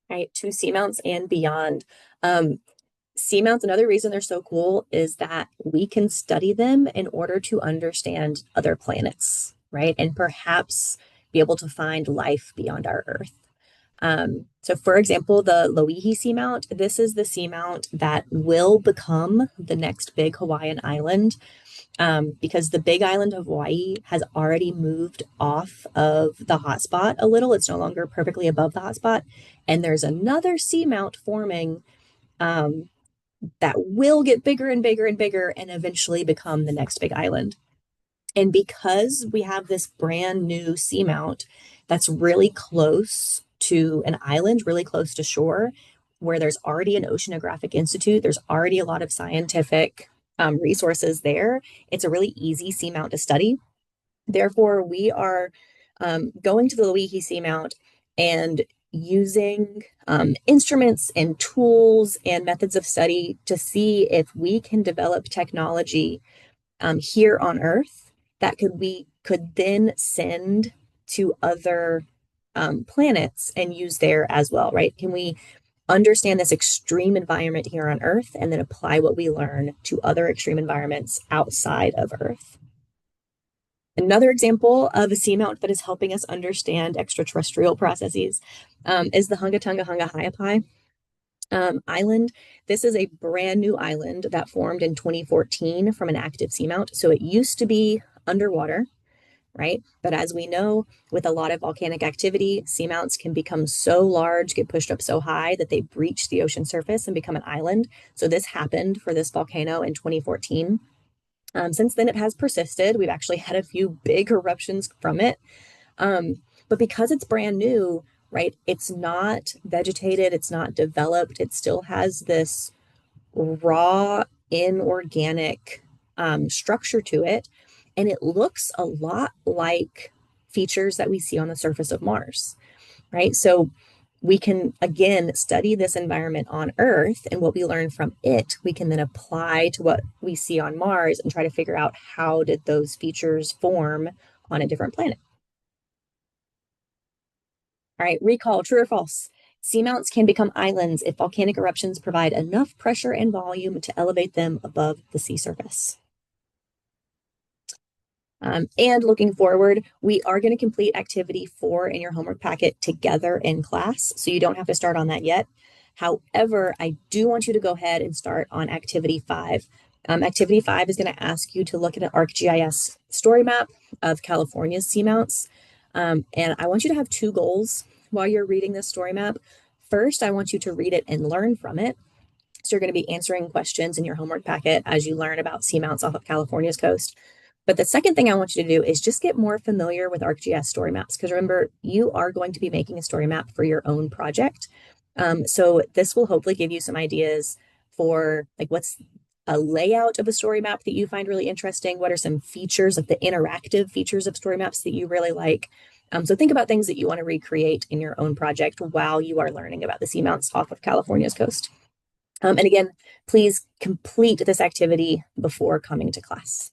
right? To seamounts and beyond. Um, Seamounts, another reason they're so cool is that we can study them in order to understand other planets, right? And perhaps be able to find life beyond our Earth. So, for example, the Loihi Seamount, this is the seamount that will become the next big Hawaiian island, because the big island of Hawaii has already moved off of the hotspot a little. It's no longer perfectly above the hotspot. And there's another seamount forming, um, that will get bigger and bigger and bigger and eventually become the next big island. And because we have this brand new seamount that's really close to an island, really close to shore, where there's already an oceanographic institute, there's already a lot of scientific resources there. It's a really easy seamount to study. Therefore, we are going to the Loihi Seamount and using instruments and tools and methods of study to see if we can develop technology here on Earth that we could then send to other planets and use there as well, right? Can we understand this extreme environment here on Earth and then apply what we learn to other extreme environments outside of Earth? Another example of a seamount that is helping us understand extraterrestrial processes is the Hunga Tunga Hunga Ha'apai island. This is a brand new island that formed in 2014 from an active seamount. So it used to be underwater, right? But as we know, with a lot of volcanic activity, seamounts can become so large, get pushed up so high that they breach the ocean surface and become an island. So this happened for this volcano in 2014. Since then, it has persisted. We've actually had a few big eruptions from it. But because it's brand new, right, it's not vegetated, it's not developed, it still has this raw, inorganic structure to it. And it looks a lot like features that we see on the surface of Mars, right? So we can again study this environment on Earth, and what we learn from it we can then apply to what we see on Mars and try to figure out how did those features form on a different planet. All right, recall, true or false? Seamounts can become islands if volcanic eruptions provide enough pressure and volume to elevate them above the sea surface. And looking forward, we are going to complete activity 4 in your homework packet together in class, so you don't have to start on that yet. However, I do want you to go ahead and start on activity 5. Activity 5 is going to ask you to look at an ArcGIS story map of California's seamounts. And I want you to have 2 goals while you're reading this story map. First, I want you to read it and learn from it. So you're going to be answering questions in your homework packet as you learn about seamounts off of California's coast. But the second thing I want you to do is just get more familiar with ArcGIS story maps, because remember, you are going to be making a story map for your own project. So this will hopefully give you some ideas for like what's a layout of a story map that you find really interesting. What are some features, like the interactive features of story maps that you really like? So think about things that you want to recreate in your own project while you are learning about the seamounts off of California's coast. And again, please complete this activity before coming to class.